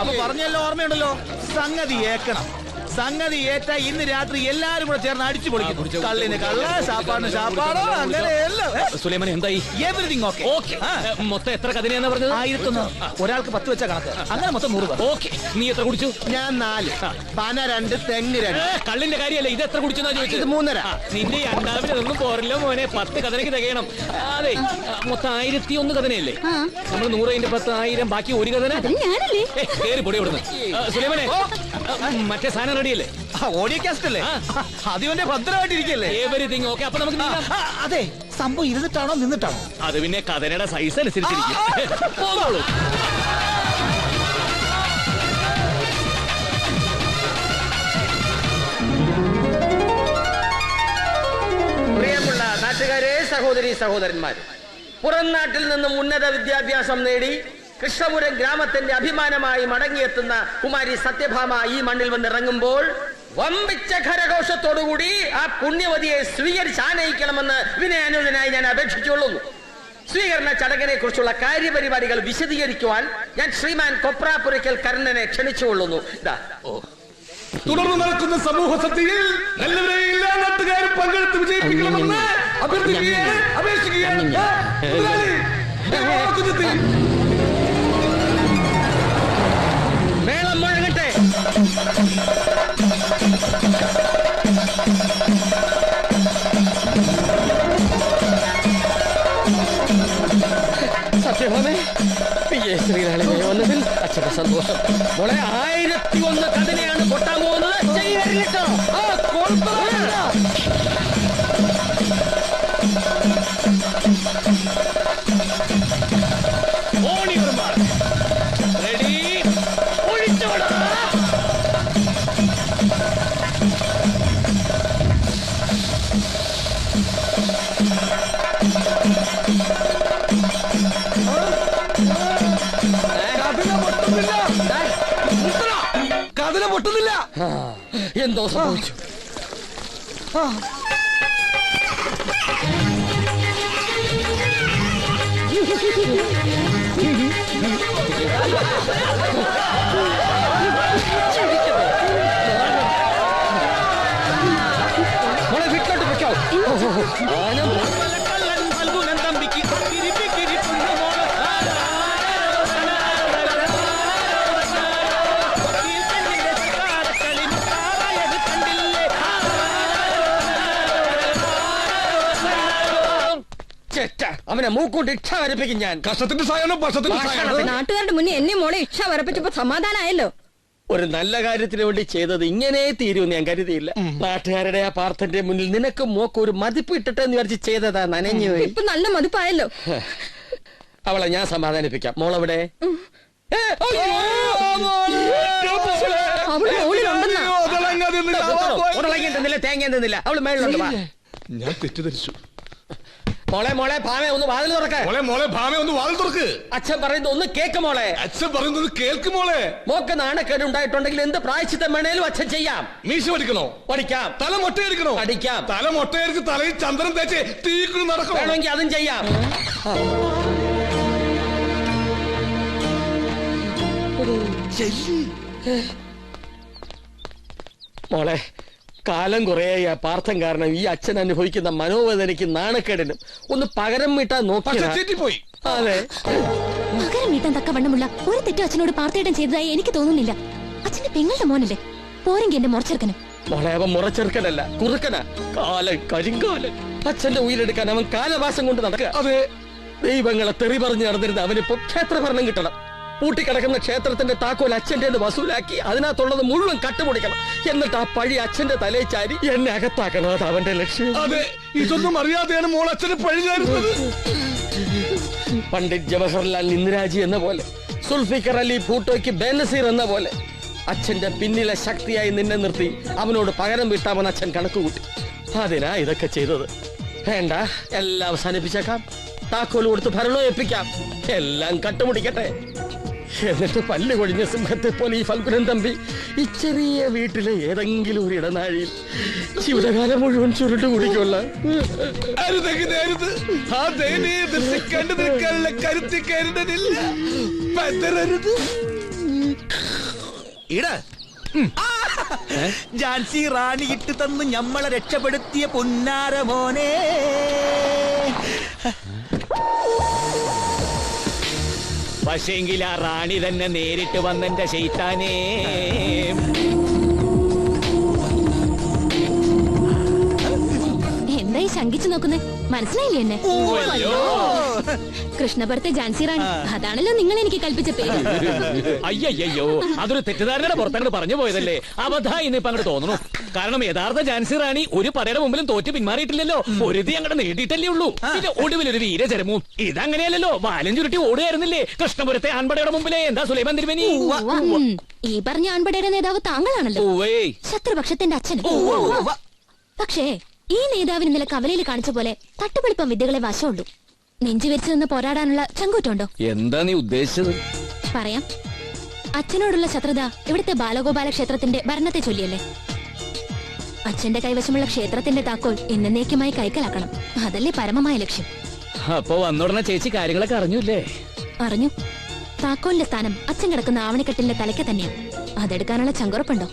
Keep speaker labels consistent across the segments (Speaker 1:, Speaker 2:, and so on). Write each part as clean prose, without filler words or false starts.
Speaker 1: അപ്പൊ പറഞ്ഞല്ലോ, ഓർമ്മയുണ്ടല്ലോ, സംഗതി ഏക്കണം. സംഗതി ഏറ്റ ഇന്ന് രാത്രി എല്ലാരും കൂടെ ചേർന്ന് അടിച്ചു പൊളിക്കും. കള്ളിന് കള്ള, ഷാപ്പാടിന് ഷാപ്പാടോ, അങ്ങനെ എല്ലാം.
Speaker 2: സുലൈമാൻ എന്തായി?
Speaker 1: Everything okay.
Speaker 2: മൊത്തം എത്ര കഥനെയാ പറഞ്ഞത്?
Speaker 1: 1001. ഒരാൾക്ക് 10 വെച്ച കണക്ക്. അങ്ങനെ മൊത്തം 100.
Speaker 2: ഓക്കെ. നീ എത്ര കുടിച്ചു?
Speaker 1: ഞാൻ 4. പന 2, തെങ്ങ് 2.
Speaker 2: കള്ളിന്റെ കാര്യമല്ല, ഇത് എത്ര കുടിച്ചെന്നാ ചോദിച്ചത്?
Speaker 1: 3.5.
Speaker 2: നിന്റെ അണ്ടാവിനൊന്നും പോരല്ലോ മോനെ. 10 കഥനക്ക് തികയണം. അതെ, മൊത്തം 1001 കഥനയല്ലേ? നമ്മൾ 100 × 10 1000, ബാക്കി ഒരു കഥന. കേറി പൊടി കൊടുന്ന്. സുലൈമാനെ, മറ്റേ സാധനം റെഡിയല്ലേ?
Speaker 1: ഓഡിയോ കാസ്റ്റ് അല്ലേ? അതിവന്റെ ഭദ്രമായിട്ടിരിക്കല്ലേ?
Speaker 2: Everything okay. അപ്പൊ നമുക്ക്
Speaker 1: അതെ, സംഭവം ഇരുന്നിട്ടാണോ നിന്നിട്ടാണോ?
Speaker 2: അത് പിന്നെ കഥനയുടെ സൈസ് അനുസരിച്ചിരിക്കും.
Speaker 3: പ്രിയമുള്ള നാട്ടുകാരെ, സഹോദരി സഹോദരന്മാർ, പുറം നാട്ടിൽ നിന്നും ഉന്നത വിദ്യാഭ്യാസം നേടി കൃഷ്ണപുരം ഗ്രാമത്തിന്റെ അഭിമാനമായി മടങ്ങിയെത്തുന്ന കുമാരി സത്യഭാമ ഈ മണ്ണിൽ വന്നിറങ്ങുമ്പോൾ വമ്പിച്ച ഖരഘോഷത്തോടുകൂടി ആ പുണ്യവതിയെ സ്വീകരിച്ച് ആനയിക്കണമെന്ന് വിനയാനുജനായി ഞാൻ അപേക്ഷിച്ചുകൊള്ളുന്നു. സ്വീകരണ ചടങ്ങിനെ കുറിച്ചുള്ള കാര്യപരിപാടികൾ വിശദീകരിക്കുവാൻ ഞാൻ ശ്രീമാൻ കൊപ്രാപുരയ്ക്കൽ കർണനെ ക്ഷണിച്ചുകൊള്ളുന്നു.
Speaker 4: തുടർന്ന് നടക്കുന്ന സമൂഹ സദ്യയിൽ എല്ലാവരെയും എല്ലാ നാട്ടുകാരും പങ്കെടുത്ത് വിജയിപ്പിക്കണമെന്ന് അഭ്യർത്ഥിക്കുകയാണ്, അപേക്ഷിക്കുകയാണ്.
Speaker 3: മേളം മുഴങ്ങട്ടെ. സത്യഭാമേ, ശ്രീനാളിനെ വന്നതിൽ അച്ഛന്റെ സന്തോഷം. മോളെ 1001 കഥനെയാണ് പൊട്ടാൻ പോകുന്നത്.
Speaker 2: റെഡി, ഒഴിച്ചോടാ.
Speaker 4: കഥന പൊട്ടുന്നില്ല.
Speaker 3: എന്തോ സംഭവിച്ചു? മോളെ വീട്ടിലോട്ട് വെക്കാവോ? അവനെ മൂക്കൊണ്ട് ഇച്ഛ വരപ്പിക്കും ഞാൻ.
Speaker 4: കഷ്ടത്തിന്റെ സാധനം
Speaker 5: നാട്ടുകാരുടെ മുന്നേ എന്നെ മോളെ ഇച്ഛ വരപ്പിച്ചപ്പോ സമാധാനമായല്ലോ.
Speaker 3: ഒരു നല്ല കാര്യത്തിന് വേണ്ടി ചെയ്തത് ഇങ്ങനെ തീരുമെന്ന് ഞാൻ കരുതിയില്ല. നാട്ടുകാരുടെ ആ പാർത്ഥന്റെ മുന്നിൽ നിനക്ക് മോക്ക് ഒരു മതിപ്പ് ഇട്ടിട്ടെന്ന് വിചാരിച്ച് ചെയ്തതാ. നനഞ്ഞു പോയി.
Speaker 5: ഇപ്പൊ നല്ല മതിപ്പായല്ലോ.
Speaker 3: അവളെ ഞാൻ സമാധാനിപ്പിക്കാം. മോളവിടെ തേങ്ങ തിന്നില്ല. അവള് മേളിലുണ്ട്.
Speaker 4: ഞാൻ തെറ്റിദ്ധരിച്ചു.
Speaker 3: മോളെ മോളെ ഭാമ ഒന്ന് വാതിൽ തുറക്ക.
Speaker 4: മോളെ ഭാമ ഒന്ന് വാതിൽ തുറക്ക്.
Speaker 3: അച്ഛൻ പറയുന്നത് ഒന്ന് കേക്ക് മോളെ.
Speaker 4: അച്ഛൻ പറയുന്നത് കേൾക്ക് മോളെ.
Speaker 3: മോക്ക് നാണക്കേട് ഉണ്ടായിട്ടുണ്ടെങ്കിൽ എന്ത് പ്രായശ്ചിത്തം വേണേലും അച്ഛൻ ചെയ്യാം.
Speaker 4: മീശ പഠിക്കണോ?
Speaker 3: പഠിക്കാം.
Speaker 4: തല മൊട്ടയടിക്കണോ?
Speaker 3: പഠിക്കാം.
Speaker 4: തല മൊട്ടയടിച്ച് തലയിൽ ചന്ദ്രൻ തേച്ച് തീക്കുഴി നടക്കണം.
Speaker 3: വേണമെങ്കിൽ അതും ചെയ്യാം. മോളെ, കാലം കുറേയായി ആ പാർത്ഥം കാരണം ഈ അച്ഛൻ അനുഭവിക്കുന്ന മനോവേദനയ്ക്ക് നാണക്കേടിനും ഒന്ന് പകരം വീട്ടാൻ നോക്കി
Speaker 4: പോയി.
Speaker 3: അതെ,
Speaker 5: പകരം വീട്ടാൻ തക്കവണ്ണമുള്ള ഒരു തെറ്റും അച്ഛനോട് പാർത്ഥേട്ടൻ ചെയ്തതായി എനിക്ക് തോന്നുന്നില്ല. അച്ഛന്റെ പെങ്ങളുടെ മോനല്ലേ, പോരെങ്കിൽ എന്റെ മുറച്ചെറുക്കനും.
Speaker 3: മോളെ, അവൻ മുറച്ചെറുക്കനല്ല, കുറുക്കനാ. കാലൻ, കരിങ്കാലൻ. അച്ഛന്റെ ഉയരെടുക്കാൻ അവൻ കാലവാസം കൊണ്ട് നടക്കുക. അതെ, ദൈവങ്ങളെ തെറി പറഞ്ഞു നടന്നിരുന്ന അവനിപ്പോ ക്ഷേത്രഭരണം കിട്ടണം. പൂട്ടിക്കിടക്കുന്ന ക്ഷേത്രത്തിന്റെ താക്കോൽ അച്ഛന്റെ വസൂലാക്കി അതിനകത്തുള്ളത് മുഴുവൻ കട്ടുപൊടിക്കണം. എന്നിട്ട് ആ പഴി അച്ഛന്റെ തലയിൽ ചാരി എന്നെ അകത്താക്കണം. അത് അവന്റെ ലക്ഷ്യം.
Speaker 4: അതെ, ഇതൊന്നും അറിയാതെയാണ് മോൾ അച്ഛന് പഴി ചാരുന്നത്.
Speaker 3: പണ്ഡിറ്റ് ജവഹർലാൽ ഇന്ദിരാജി എന്ന പോലെ, സുൽഫിക്കർ അലി ഭൂട്ടോയ്ക്ക് ബേനസീർ എന്ന പോലെ അച്ഛന്റെ പിന്നിലെ ശക്തിയായി നിന്നെ നിർത്തി അവനോട് പകരം വീട്ടാമെന്ന് അച്ഛൻ കണക്കുകൂട്ടി. അതിനാ ഇതൊക്കെ ചെയ്തത്. വേണ്ട, എല്ലാം അവസാനിപ്പിച്ചേക്കാം. താക്കോൽ കൊടുത്ത് ഭരണം ഏൽപ്പിക്കാം. എല്ലാം കട്ടുമുടിക്കട്ടെ. എന്നിട്ട് പല്ല് കൊഴിഞ്ഞ സിംഹത്തെ പോലെ ഈ ഫൽഗുനൻ തമ്പി ഈ ചെറിയ വീട്ടിലെ ഏതെങ്കിലും ഒരു ഇടനാഴിയിൽ ജീവിതകാലം മുഴുവൻ ചുരുട്ട് കുടിക്കൊള്ള.
Speaker 4: ആ ദയനീയ ദൃശ്യം കണ്ടു നിൽക്കാനുള്ള കരുത്തി കരുതലില്ല.
Speaker 1: ഇട ജാൻസി റാണി ഇട്ട് തന്ന് ഞമ്മളെ രക്ഷപ്പെടുത്തിയ പുന്നാര മോനെ.
Speaker 2: പക്ഷേങ്കിൽ ആ റാണി തന്നെ നേരിട്ട് വന്നെന്റെ ശൈത്താനേ.
Speaker 5: എന്തായി ശങ്കിച്ചു നോക്കുന്നത്? മനസ്സിലായില്ലേ എന്നെ? കൃഷ്ണപുരത്തെ ജാൻസി റാണി, അതാണല്ലോ നിങ്ങൾ എനിക്ക് കൽപ്പിച്ച പേര്.
Speaker 2: അയ്യോ, അതൊരു തെറ്റിദ്ധാരണയുടെ പുറത്തങ്ങോട്ട് പറഞ്ഞു പോയതല്ലേ. അബദ്ധായി ഇന്നിപ്പോ അങ്ങോട്ട് തോന്നുന്നു. കാരണം യഥാർത്ഥ ജാൻസി റാണി ഒരു പടയുടെ മുമ്പിലും തോറ്റ് പിന്മാറിയിട്ടില്ലല്ലോ. ഒരുതി അങ്ങോട്ട് നേടിയിട്ടല്ലേ ഉള്ളൂ. പിന്നെ ഒടുവിൽ ഒരു വീരചരമവും. ഇതങ്ങനെയല്ലോ, വാലും ചുരുട്ടി ഓടുകയായിരുന്നില്ലേ കൃഷ്ണപുരത്തെ ആൺപടയുടെ മുമ്പിലെ. എന്താ സുലൈമാൻ തിരുമേനി?
Speaker 5: ഈ പറഞ്ഞ ആൺപടയുടെ നേതാവ് താങ്കളാണല്ലോ, ശത്രുപക്ഷത്തിന്റെ അച്ഛൻ. പക്ഷേ ഈ നേതാവിന് ഇന്നലെ കവലയിൽ കാണിച്ച പോലെ തട്ടുപൊളിപ്പം വിദ്യകളെ വശമുള്ളൂ. നെഞ്ചുവെച്ച് നിന്ന് പോരാടാനുള്ള ചങ്കൂറ്റുണ്ടോ?
Speaker 2: എന്താ നീ ഉദ്ദേശിച്ചത്?
Speaker 5: പറയാം. അച്ഛനോടുള്ള ശത്രുത ഇവിടുത്തെ ബാലഗോപാല ക്ഷേത്രത്തിന്റെ ഭരണത്തെ ചൊല്ലിയല്ലേ. അച്ഛന്റെ കൈവശമുള്ള ക്ഷേത്രത്തിന്റെ താക്കോൽ എന്നേക്കുമായി കൈക്കലാക്കണം. അതല്ലേ പരമമായ ലക്ഷ്യം.
Speaker 2: അപ്പൊ വന്നുടനെ ചേച്ചി കാര്യങ്ങളൊക്കെ അറിഞ്ഞൂല്ലേ?
Speaker 5: അറിഞ്ഞു. താക്കോലിന്റെ സ്ഥാനം അച്ഛൻ കിടക്കുന്ന ആവണിക്കെട്ടിന്റെ തലയ്ക്ക് തന്നെയാണ്. അതെടുക്കാനുള്ള ചങ്കുറപ്പുണ്ടോ?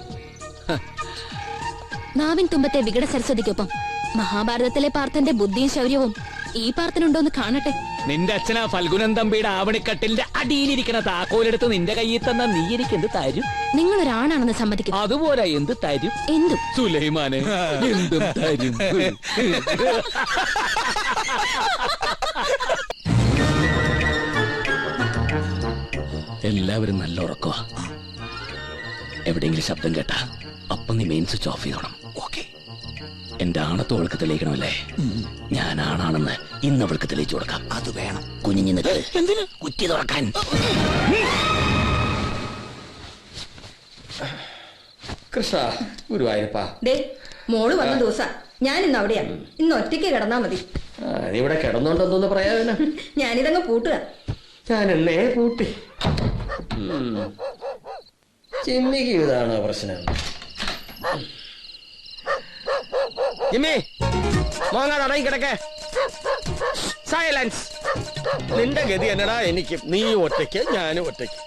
Speaker 5: നാവിൻ തുമ്പത്തെ വികട സരസ്വതിക്കൊപ്പം മഹാഭാരതത്തിലെ പാർത്ഥന്റെ ബുദ്ധിയും ശൗര്യവും ഈ പാർത്ഥനുണ്ടോന്ന് കാണട്ടെ.
Speaker 2: നിന്റെ അച്ഛനാ ഫൽഗുനൻ തമ്പിയുടെ ആവണിക്കട്ടിലിന്റെ അടിയിലിരിക്കുന്ന താക്കോലെടുത്ത് നിന്റെ കയ്യിൽ തന്ന നീ എനിക്ക് എന്ത് തരും?
Speaker 5: നിങ്ങളൊരാണാണെന്ന് സമ്മതിക്കും.
Speaker 2: അതുപോലെ എന്ത് തരും?
Speaker 5: എന്തും.
Speaker 2: സുലൈമാനെ എന്തും തരും. എല്ലാവരും നല്ല ഉറക്കോ. എവിടെയെങ്കിലും ശബ്ദം കേട്ടാ അപ്പം നീ മെയിൻ സ്വിച്ച് ഓഫ് ചെയ്തോണം. ഓക്കെ? എന്റെ ആണത്തോ അവൾക്ക് തെളിയിക്കണമല്ലേ? ഞാൻ ആണാണെന്ന് ഇന്ന് അവൾക്ക് തെളിയിച്ചു കൊടുക്കാം.
Speaker 1: അത് വേണം.
Speaker 2: കുഞ്ഞിഞ്ഞിട്ട് എന്തിന് കുറ്റി തുറക്കാൻ?
Speaker 3: കൃഷ്ണ ഗുരുവായൂരപ്പാ.
Speaker 6: മോള് വന്ന ദിവസ ഞാൻ ഇന്ന് അവിടെയാ. ഇന്ന് ഒറ്റയ്ക്ക് കിടന്നാ മതി.
Speaker 3: നീ ഇവിടെ കിടന്നോണ്ടെന്തോന്ന് പറയാ?
Speaker 6: ഞാനിതങ്ങ് പൂട്ടുക.
Speaker 3: ഞാൻ എന്നെ പൂട്ടി. ചിമ്മിക്ക് ഇതാണോ പ്രശ്നം? ജിമ്മി, മോങ്ങാട് അടങ്ങി കിടക്കേ. സൈലൻസ്. നിന്റെ ഗതി എന്നടാ എനിക്ക്. നീ ഒറ്റയ്ക്ക്, ഞാനും ഒറ്റയ്ക്ക്.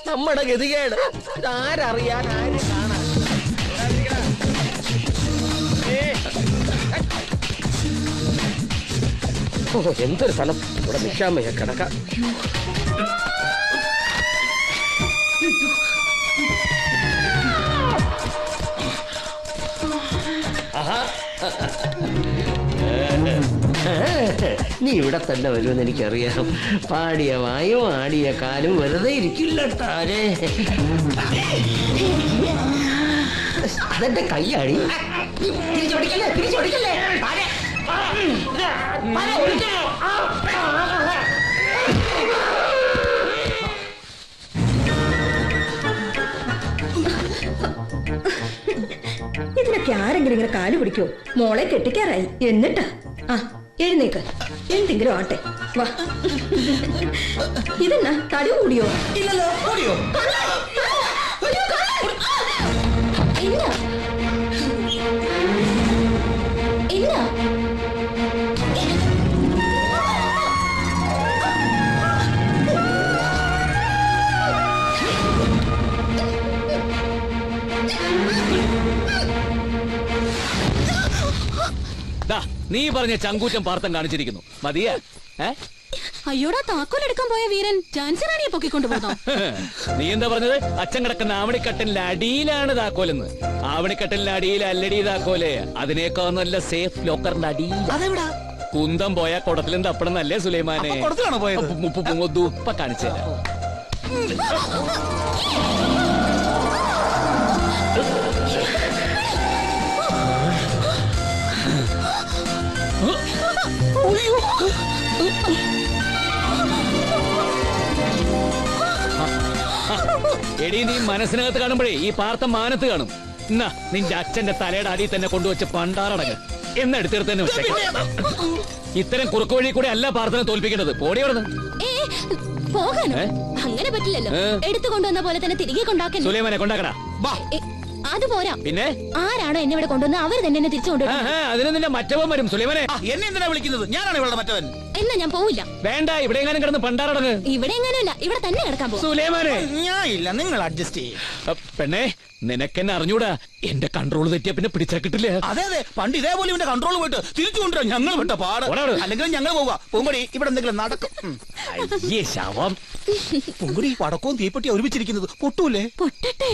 Speaker 3: നമ്മുടെ ഗതികേട് ഇതാരറിയാൻ, ആര് കാണാൻ? ഓ, എന്തൊരു സ്ഥലം. ഇവിടെ നിൽക്കാൻ വയ്യ, കിടക്കാം. നീ ഇവിടെ തന്നെ വരുമെന്ന് എനിക്കറിയാം. പാടിയ വായും ആടിയ കാലും വെറുതെ ഇരിക്കില്ല താരെ. അതെന്റെ കൈയാടി.
Speaker 6: ഇതിനൊക്കെ ആരെങ്കിലും ഇങ്ങനെ കാല് പിടിക്കോ? മോളെ കെട്ടിക്കാറായി. എന്നിട്ടാ എഴുന്നേക്ക്. എന്തെങ്കിലും ആട്ടെ. വാ. ഇതെന്നാ തടി കൂടിയോ?
Speaker 1: ഇല്ലല്ലോ. ഓടിയോ?
Speaker 5: എന്നാ എന്നാ
Speaker 2: നീ പറഞ്ഞ ചങ്കൂറ്റം പാർത്ഥം കാണിച്ചിരിക്കുന്നു. മതിയാ?
Speaker 5: അയ്യോടാ, താക്കോലെടുക്കാൻ പോയ വീരൻ ജാൻസി റാണിയെ പൊക്കിക്കൊണ്ടുപോകുന്നോ?
Speaker 2: നീ എന്താ പറഞ്ഞത്? അച്ഛൻ കിടക്കുന്ന ആവണിക്കട്ടലിന്റെ അടിയിലാണ് താക്കോലെന്ന്. ആവണിക്കട്ടലിന്റെ അടിയിൽ അല്ലടി താക്കോല്. അതിനേക്കാൾ നല്ല സേഫ് ലോക്കറിന്റെ അടിയിൽ.
Speaker 1: അതെവിടാ?
Speaker 2: കുന്തം പോയാ കുടത്തിലും തപ്പണം നല്ലേ സുലൈമാനെ?
Speaker 1: കുടത്തിലാണോ പോയത്?
Speaker 2: ഇപ്പൊ കാണിച്ചു തരാം. എടീ, നീ മനസ്സിനകത്ത് കാണുമ്പോഴേ ഈ പാർത്ഥം മാനത്ത് കാണും. എന്നാ നിന്റെ അച്ഛന്റെ തലയുടെ അടിയിൽ തന്നെ കൊണ്ടുവച്ച് പണ്ടാറടങ്ങ്. എന്നെടുത്തെടുത്ത് തന്നെ വെച്ചേക്കാം. ഇത്തരം കുറുക്ക് വഴി കൂടെ അല്ല പാർത്ഥനെ തോൽപ്പിക്കേണ്ടത്. പോടിയോടുന്നു.
Speaker 5: പോകാനോ? അങ്ങനെ പറ്റില്ലല്ലോ. എടുത്തു കൊണ്ടുവന്ന പോലെ തന്നെ തിരികെ കൊണ്ടാക്കാൻ.
Speaker 2: സുലൈമാനെ കൊണ്ടാക്കടാ.
Speaker 5: അത് പോരാ.
Speaker 2: പിന്നെ
Speaker 5: ആരാണോ എന്നെ ഇവിടെ കൊണ്ടുവന്ന് അവർ തന്നെ എന്നെ തിരിച്ചു കൊണ്ടുവരും.
Speaker 2: അതിന് നിന്റെ മറ്റവൻ വരും സുലൈമാനെ.
Speaker 1: എന്നെ എന്തിനാ വിളിക്കുന്നത്? ഞാനാണ് ഇവളുടെ മറ്റവൻ.
Speaker 5: എന്നാ ഞാൻ പോവില്ല.
Speaker 2: വേണ്ട, ഇവിടെ എങ്ങാനും കിടന്ന് പണ്ടാറടങ്ങ്.
Speaker 5: ഇവിടെ എങ്ങനെയല്ല, ഇവിടെ തന്നെ കിടക്കാൻ പോകും.
Speaker 2: സുലൈമാനെ.
Speaker 1: ഞാൻ ഇല്ല, നിങ്ങൾ അഡ്ജസ്റ്റ് ചെയ്യും.
Speaker 2: പെണ്ണെ, നിനക്കെന്നെ അറിഞ്ഞൂടാ. എന്റെ കൺട്രോൾ തെറ്റിയാ പിന്നെ പിടിച്ചാ കിട്ടില്ല.
Speaker 1: അതെ അതെ, പണ്ട് ഇതേപോലെ ഇവന്റെ കൺട്രോൾ പോയിട്ട് തിരിച്ചു കൊണ്ടുവരാം. ഞങ്ങൾ വിട്ട പാട്. അല്ലെങ്കിൽ ഞങ്ങൾ പോവുക. പൂങ്കൊടി, ഇവിടെ എന്തെങ്കിലും നടക്കും.
Speaker 2: അയ്യേ ശവം.
Speaker 1: പൂങ്കൊടി, പടക്കവും തീപ്പെട്ടി ഒരുമിച്ചിരിക്കുന്നത് പൊട്ടൂലേ?
Speaker 5: പൊട്ടട്ടെ.